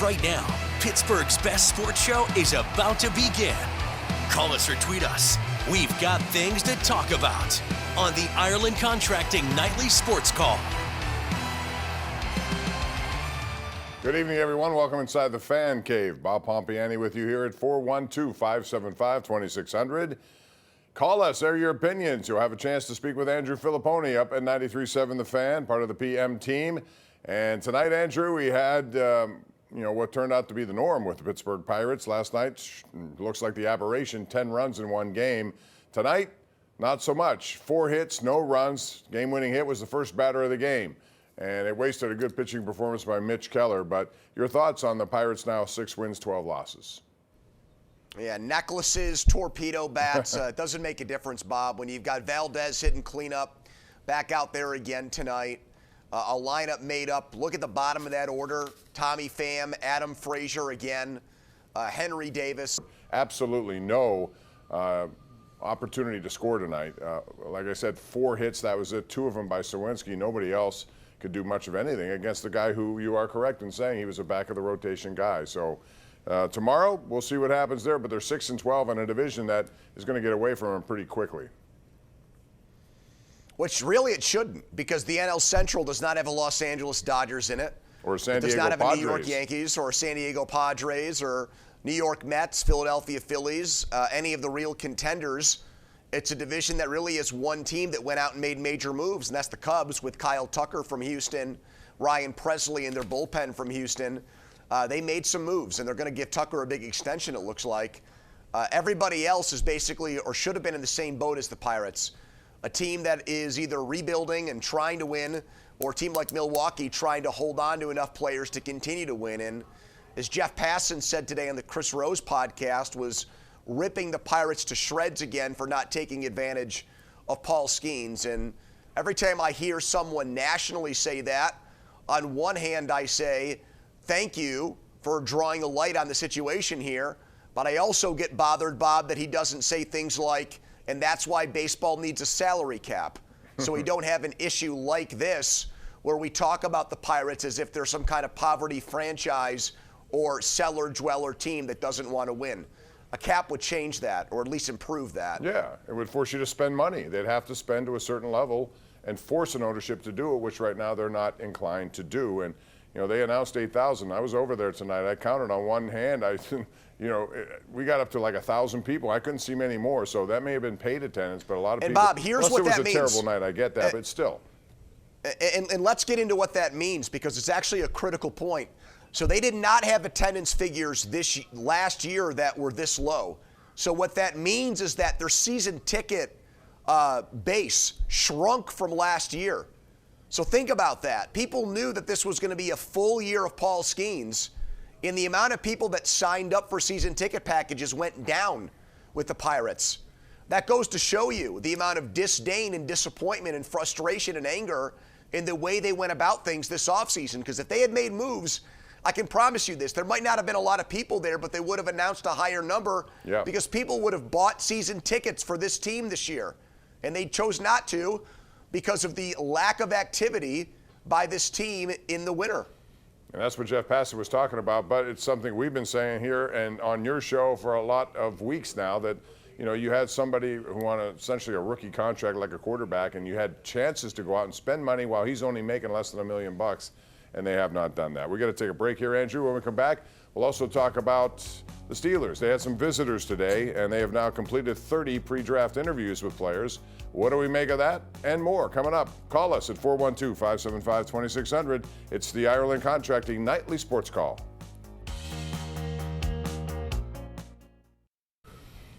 right now. Pittsburgh's best sports show is about to begin. Call us or tweet us. We've got things to talk about on the Ireland Contracting Nightly Sports Call. Good evening, everyone. Welcome inside the Fan Cave. Bob Pompeani with you here at 412-575-2600. Call us, air your opinions. You'll have a chance to speak with Andrew Fillipponi up at 93.7 The Fan, part of the PM team. And tonight, Andrew, we had what turned out to be the norm with the Pittsburgh Pirates. Last night, looks like the aberration, 10 runs in one game. Tonight, not so much. 4 hits, no runs. Game-winning hit was the first batter of the game. And it wasted a good pitching performance by Mitch Keller. But your thoughts on the Pirates now, 6 wins, 12 losses? Yeah, necklaces, torpedo bats. It doesn't make a difference, Bob, when you've got Valdez hitting cleanup back out there again tonight. A lineup made up. Look at the bottom of that order. Tommy Pham, Adam Frazier again, Henry Davis. Absolutely no opportunity to score tonight. Like I said, 4 hits, that was it. 2 of them by Sawinski. Nobody else could do much of anything against the guy who you are correct in saying he was a back-of-the-rotation guy. So tomorrow, we'll see what happens there, but they're 6-12 in a division that is going to get away from them pretty quickly. Which really it shouldn't, because the NL Central does not have a Los Angeles Dodgers in it. Or San Diego Padres. It does not have Padres. a New York Yankees or San Diego Padres or New York Mets, Philadelphia Phillies, any of the real contenders. It's a division that really is one team that went out and made major moves, and that's the Cubs with Kyle Tucker from Houston, Ryan Presley in their bullpen from Houston. They made some moves, and they're going to give Tucker a big extension, it looks like. Everybody else is basically, or should have been in the same boat as the Pirates. A team that is either rebuilding and trying to win, or a team like Milwaukee trying to hold on to enough players to continue to win. And as Jeff Passan said today on the Chris Rose podcast, was ripping the Pirates to shreds again for not taking advantage of Paul Skeens. And every time I hear someone nationally say that, on one hand I say, thank you for drawing a light on the situation here, but I also get bothered, Bob, that he doesn't say things like, and that's why baseball needs a salary cap, so we don't have an issue like this where we talk about the Pirates as if they're some kind of poverty franchise or cellar-dweller team that doesn't want to win. A cap would change that, or at least improve that. Yeah, it would force you to spend money. They'd have to spend to a certain level and force an ownership to do it, which right now they're not inclined to do. And, they announced 8,000. I was over there tonight. I counted on one hand. We got up to like 1,000 people. I couldn't see many more, so that may have been paid attendance, but a lot of people. And Bob, here's what that means. It was a terrible night, I get that, but still. And let's get into what that means, because it's actually a critical point. So they did not have attendance figures last year that were this low. So what that means is that their season ticket base shrunk from last year. So think about that. People knew that this was going to be a full year of Paul Skeens, and the amount of people that signed up for season ticket packages went down with the Pirates. That goes to show you the amount of disdain and disappointment and frustration and anger in the way they went about things this offseason. Because if they had made moves, I can promise you this, there might not have been a lot of people there, but they would have announced a higher number because people would have bought season tickets for this team this year. And they chose not to because of the lack of activity by this team in the winter. And that's what Jeff Passan was talking about, but it's something we've been saying here and on your show for a lot of weeks now, that you had somebody who wanted essentially a rookie contract like a quarterback, and you had chances to go out and spend money while he's only making less than $1 million, and they have not done that. We're going to take a break here, Andrew. When we come back, we'll also talk about the Steelers. They had some visitors today, and they have now completed 30 pre-draft interviews with players. What do we make of that? And more coming up. Call us at 412-575-2600. It's the Ireland Contracting Nightly Sports Call.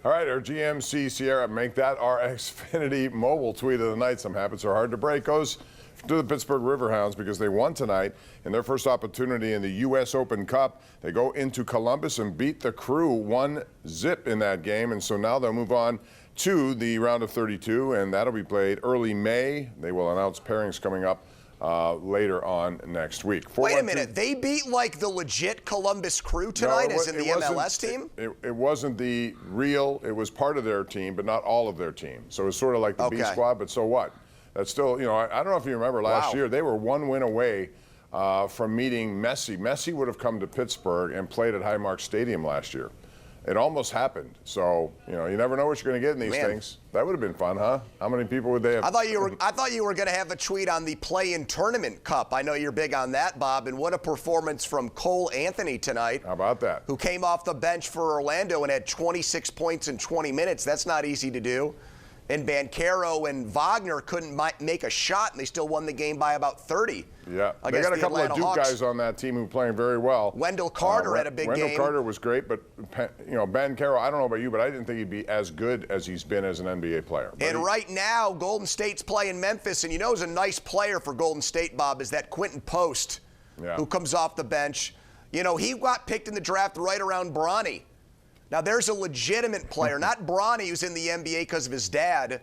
All right, our GMC Sierra, make that our Xfinity mobile tweet of the night. Some habits are hard to break. Goes to the Pittsburgh Riverhounds because they won tonight in their first opportunity in the U.S. Open Cup. They go into Columbus and beat the Crew 1-0 in that game, and so now they'll move on to the round of 32, and that'll be played early May. They will announce pairings coming up later on next week. Wait a minute. They beat like the legit Columbus Crew tonight, as in the MLS team? It wasn't the real. It was part of their team, but not all of their team. So it's sort of like the B squad, but so what? That's still, I don't know if you remember last year, they were one win away from meeting Messi. Messi would have come to Pittsburgh and played at Highmark Stadium last year. It almost happened. So, you never know what you're going to get in these things. That would have been fun, huh? How many people would they have? I thought you were going to have a tweet on the Play-In Tournament Cup. I know you're big on that, Bob. And what a performance from Cole Anthony tonight. How about that? Who came off the bench for Orlando and had 26 points in 20 minutes. That's not easy to do. And Banchero and Wagner couldn't make a shot, and they still won the game by about 30. Yeah, they got a couple of Duke guys on that team who are playing very well. Wendell Carter had a big game. Wendell Carter was great, but Banchero, I don't know about you, but I didn't think he'd be as good as he's been as an NBA player. And right now, Golden State's playing Memphis, and who's a nice player for Golden State, Bob, is that Quentin Post, who comes off the bench. He got picked in the draft right around Bronny. Now, there's a legitimate player, not Bronny, who's in the NBA because of his dad,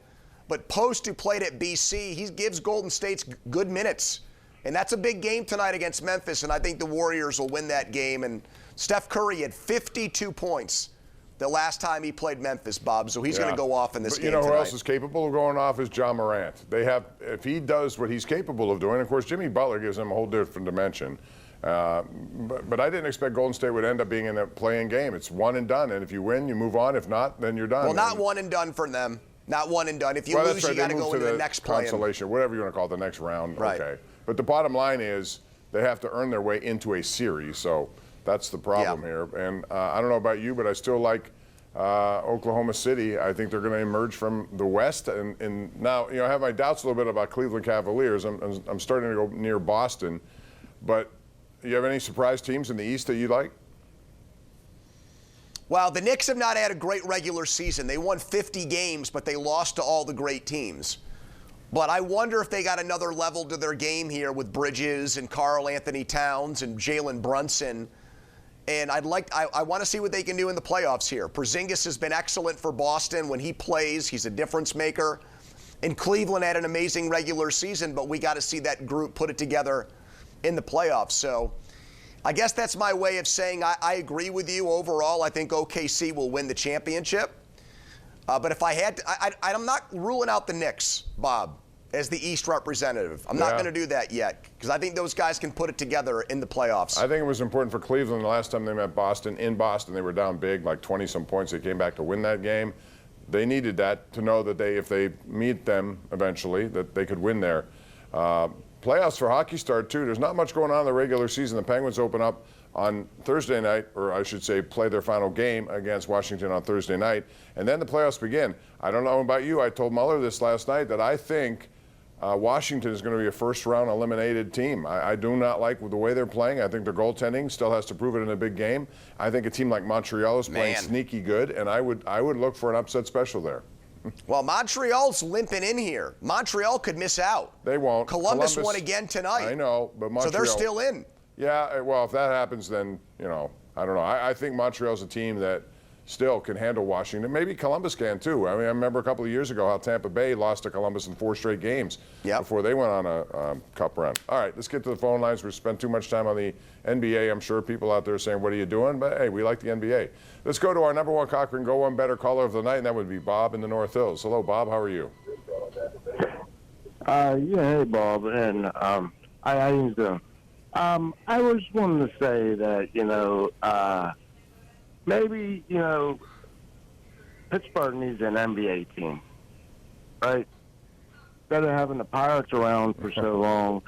but Post, who played at BC. He gives Golden State's good minutes. And that's a big game tonight against Memphis, and I think the Warriors will win that game. And Steph Curry had 52 points the last time he played Memphis, Bob, so he's going to go off in this game tonight. Who else is capable of going off is Ja Morant. If he does what he's capable of doing, of course, Jimmy Butler gives him a whole different dimension. But I didn't expect Golden State would end up being in a play-in game. It's one and done, and if you win, you move on. If not, then you're done. Well, not one and done for them. Not one and done. If you lose, you got to go into the next play-in. Consolation, whatever you want to call it, the next round. Right. Okay. But the bottom line is they have to earn their way into a series, so that's the problem here. And I don't know about you, but I still like Oklahoma City. I think they're going to emerge from the West. And now, I have my doubts a little bit about Cleveland Cavaliers. I'm starting to go near Boston. But you have any surprise teams in the East that you like? Well, the Knicks have not had a great regular season. They won 50 games, but they lost to all the great teams. But I wonder if they got another level to their game here with Bridges and Karl Anthony Towns and Jalen Brunson. And I want to see what they can do in the playoffs here. Porzingis has been excellent for Boston. When he plays, he's a difference maker. And Cleveland had an amazing regular season, but we got to see that group put it together in the playoffs. So I guess that's my way of saying I agree with you overall. I think OKC will win the championship. But if I had to, I'm not ruling out the Knicks, Bob, as the East representative. I'm not going to do that yet because I think those guys can put it together in the playoffs. I think it was important for Cleveland the last time they met Boston. In Boston, they were down big, like 20-some points. They came back to win that game. They needed that to know that if they meet them eventually, that they could win there. Playoffs for hockey start, too. There's not much going on in the regular season. The Penguins open up on Thursday night, or I should say play their final game against Washington on Thursday night, and then the playoffs begin. I don't know about you. I told Mueller this last night that I think Washington is going to be a first-round eliminated team. I do not like the way they're playing. I think their goaltending still has to prove it in a big game. I think a team like Montreal is playing sneaky good, and I would look for an upset special there. Well, Montreal's limping in here. Montreal could miss out. They won't. Columbus won again tonight. I know, but Montreal. So they're still in. Yeah, well, if that happens, then, I don't know. I think Montreal's a team that still can handle Washington. Maybe Columbus can, too. I mean, I remember a couple of years ago how Tampa Bay lost to Columbus in 4 straight games before they went on a cup run. All right, let's get to the phone lines. We've spent too much time on the NBA. I'm sure people out there are saying, what are you doing? But, hey, we like the NBA. Let's go to our number one Cochran Go One Better caller of the night, and that would be Bob in the North Hills. Hello, Bob. How are you? Hey, Bob. And how you doing? I was wanting to say that, maybe, Pittsburgh needs an NBA team, right? Instead of having the Pirates around for so long,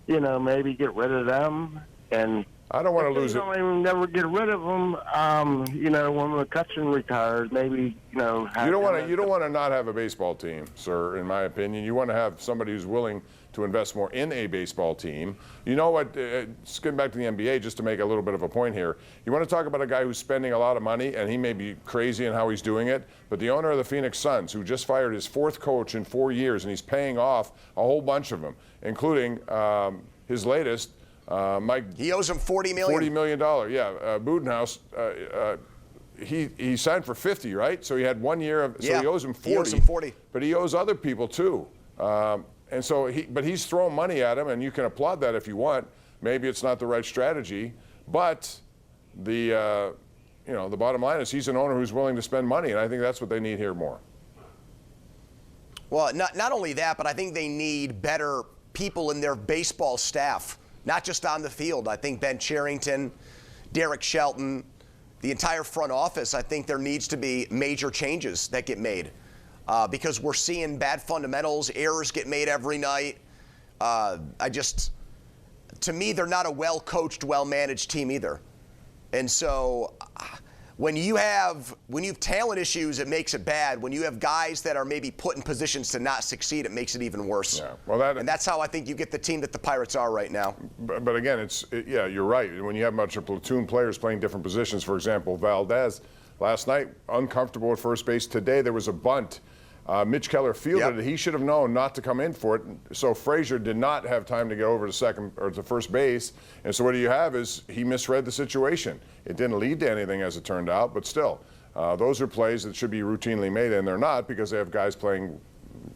maybe get rid of them. And I don't want to lose it. Don't even never get rid of them. When McCutcheon retires, maybe, you don't want to not have a baseball team, sir, in my opinion. You want to have somebody who's willing to invest more in a baseball team. You know what, just getting back to the NBA, just to make a little bit of a point here, you want to talk about a guy who's spending a lot of money, and he may be crazy in how he's doing it, but the owner of the Phoenix Suns, who just fired his 4th coach in 4 years, and he's paying off a whole bunch of them, including his latest, Mike. He owes him $40 million. $40 million, Budenhouse, he signed for 50, right? So he had 1 year of, so he owes him 40. He owes him 40. But he owes other people, too. And so but he's throwing money at him, and you can applaud that if you want. Maybe it's not the right strategy, but the bottom line is he's an owner who's willing to spend money, and I think that's what they need here more. Well, not only that, but I think they need better people in their baseball staff. not just on the field. I think Ben Cherington, Derek Shelton, the entire front office, I think there needs to be major changes that get made because we're seeing bad fundamentals, errors get made every night. To me, they're not a well-coached, well-managed team either. And so when you have talent issues, it makes it bad. When you have guys that are maybe put in positions to not succeed, it makes it even worse. Yeah. Well, and that's how I think you get the team that the Pirates are right now. But again, yeah, you're right. When you have a bunch of platoon players playing different positions, for example, Valdez last night, uncomfortable at first base. Today there was a bunt. Mitch Keller fielded it. He should have known not to come in for it. So Frazier did not have time to get over to second or to first base. And so what you have is he misread the situation. It didn't lead to anything as it turned out, but still, those are plays that should be routinely made, and they're not because they have guys playing,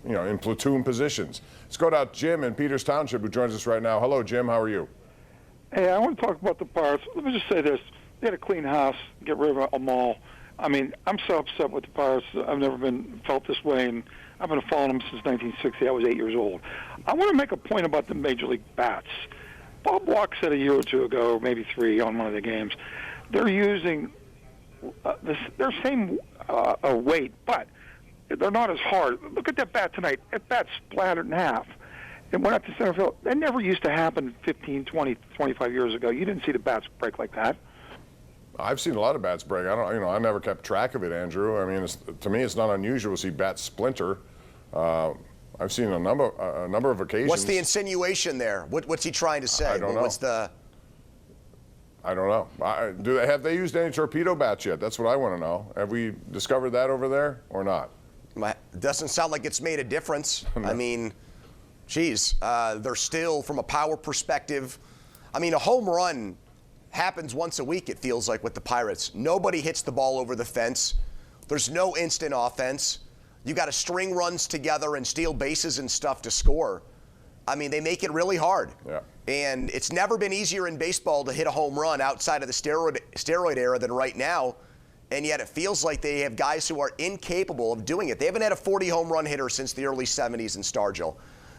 in platoon positions. Let's go to Jim in Peters Township, who joins us right now. Hello, Jim. How are you? Hey, I want to talk about the Pirates. Let me just say this: they had a clean house, get rid of them all. I mean, I'm so upset with the Pirates. I've never felt this way, and I've been following them since 1960. I was 8 years old. I want to make a point about the Major League bats. Bob Walk said a year or two ago, or maybe 3, on one of the games, they're using their same weight, but they're not as hard. Look at that bat tonight. That bat splattered in half. It went up to center field. That never used to happen 15, 20, 25 years ago. You didn't see the bats break like that. I've seen a lot of bats break. I never kept track of it, Andrew. I mean, to me, it's not unusual to see bats splinter. I've seen a number of occasions. What's the insinuation there? What's he trying to say? I don't know. I don't know. Have they used any torpedo bats yet? That's what I want to know. Have we discovered that over there or not? Doesn't sound like it's made a difference. No. I mean, geez, they're still, from a power perspective, a home run happens once a week, it feels like, with the Pirates. Nobody hits the ball over the fence. There's no instant offense. You got to string runs together and steal bases and stuff to score. They make it really hard. Yeah. And it's never been easier in baseball to hit a home run outside of the steroid era than right now. And yet it feels like they have guys who are incapable of doing it. They haven't had a 40 home run hitter since the early 70s in Stargell.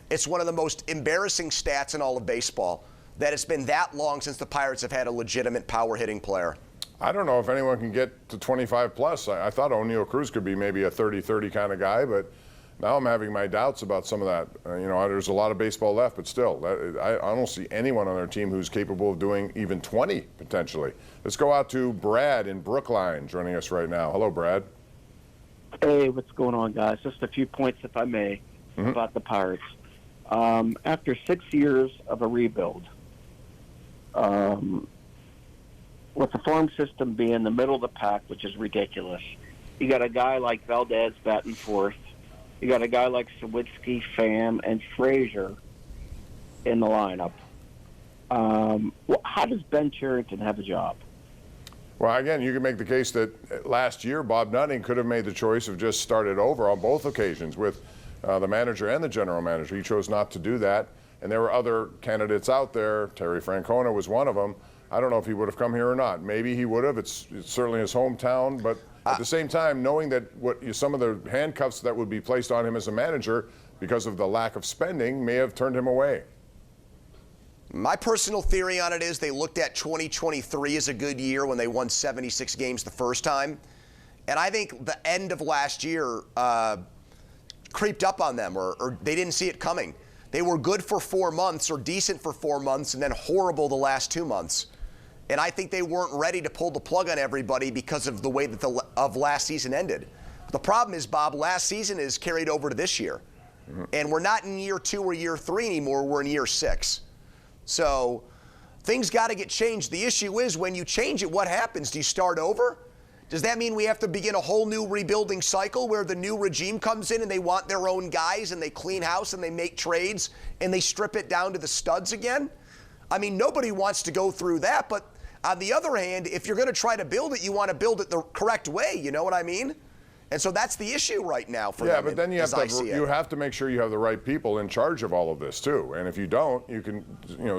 It's one of the most embarrassing stats in all of baseball, that it's been that long since the Pirates have had a legitimate power-hitting player. I don't know if anyone can get to 25 plus. I thought O'Neal Cruz could be maybe a 30-30 kind of guy, but now I'm having my doubts about some of that. There's a lot of baseball left, but still, I don't see anyone on their team who's capable of doing even 20 potentially. Let's go out to Brad in Brookline joining us right now. Hello, Brad. Hey, what's going on, guys? Just a few points, if I may, about the Pirates. After 6 years of a rebuild, with the farm system being in the middle of the pack, which is ridiculous. You got a guy like Valdez batting fourth. You got a guy like Sawicki, Pham, and Frazier in the lineup. How does Ben Cherington have a job? Well, again, you can make the case that last year Bob Nutting could have made the choice of just started over on both occasions with the manager and the general manager. He chose not to do that. And there were other candidates out there. Terry Francona was one of them. I don't know if he would have come here or not. Maybe he would have. It's certainly his hometown. But at the same time, knowing that some of the handcuffs that would be placed on him as a manager because of the lack of spending may have turned him away. My personal theory on it is they looked at 2023 as a good year when they won 76 games the first time. And I think the end of last year creeped up on them, or they didn't see it coming. They were good for 4 months, or decent for 4 months, and then horrible the last 2 months. And I think they weren't ready to pull the plug on everybody because of the way that of last season ended. The problem is, Bob, last season is carried over to this year. And we're not in year 2 or year 3 anymore. We're in year 6. So things got to get changed. The issue is, when you change it, what happens? Do you start over? Does that mean we have to begin a whole new rebuilding cycle where the new regime comes in and they want their own guys and they clean house and they make trades and they strip it down to the studs again? Nobody wants to go through that. But on the other hand, if you're going to try to build it, you want to build it the correct way. You know what I mean? And so that's the issue right now for them. Yeah, but then you have to make sure you have the right people in charge of all of this too. And if you don't, you can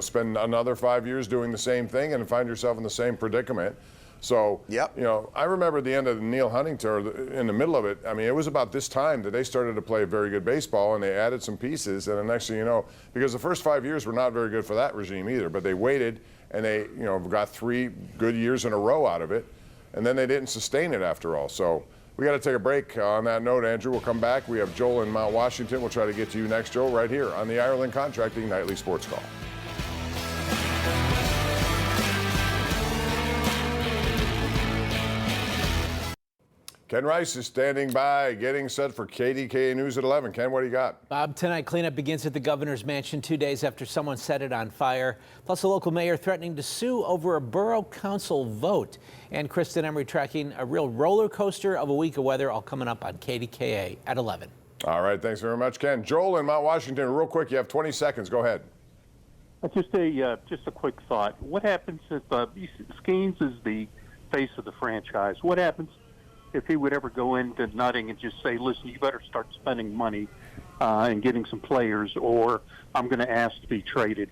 spend another 5 years doing the same thing and find yourself in the same predicament. So, Yep. you know, I remember the end of the Neil Huntington, or in the middle of it, I mean, it was about this time that they started to play very good baseball, and they added some pieces, and the next thing you know, because the first 5 years were not very good for that regime either, but they waited, and they, you know, got 3 good years in a row out of it, and then they didn't sustain it after all. So we got to take a break. On that note, Andrew, we'll come back. We have Joel in Mount Washington. We'll try to get to you next, Joel, right here on the Ireland Contracting Nightly Sports Call. Ken Rice is standing by, getting set for KDKA News at 11. Ken, what do you got? Bob, tonight cleanup begins at the governor's mansion 2 days after someone set it on fire. Plus, a local mayor threatening to sue over a borough council vote. And Kristen Emery tracking a real roller coaster of a week of weather, all coming up on KDKA at 11. All right, thanks very much, Ken. Joel in Mount Washington, real quick, you have 20 seconds. Go ahead. Just a quick thought. What happens if Skeens is the face of the franchise? What happens if he would ever go into Nutting and just say, listen, you better start spending money and getting some players, or I'm going to ask to be traded?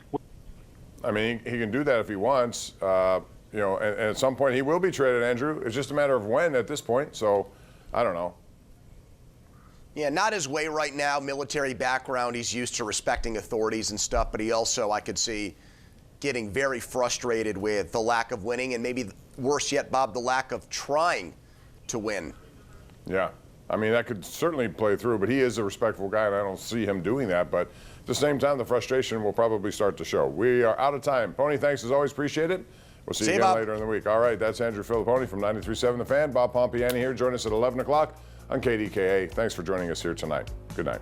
I mean, he can do that if he wants, you know, and at some point he will be traded, Andrew. It's just a matter of when at this point, so I don't know. Yeah, not his way right now. Military background, he's used to respecting authorities and stuff, but he also, I could see, getting very frustrated with the lack of winning, and maybe worse yet, Bob, the lack of trying to win. Yeah, I mean, that could certainly play through, but he is a respectful guy, and I don't see him doing that. But at the same time, the frustration will probably start to show. We are out of time. Pony, thanks as always. Appreciate it. We'll see you again Bob. later in the week. All right, that's Andrew Fillipponi from 93.7 The Fan. Bob Pompeani here. Join us at 11 o'clock on KDKA. Thanks for joining us here tonight. Good night.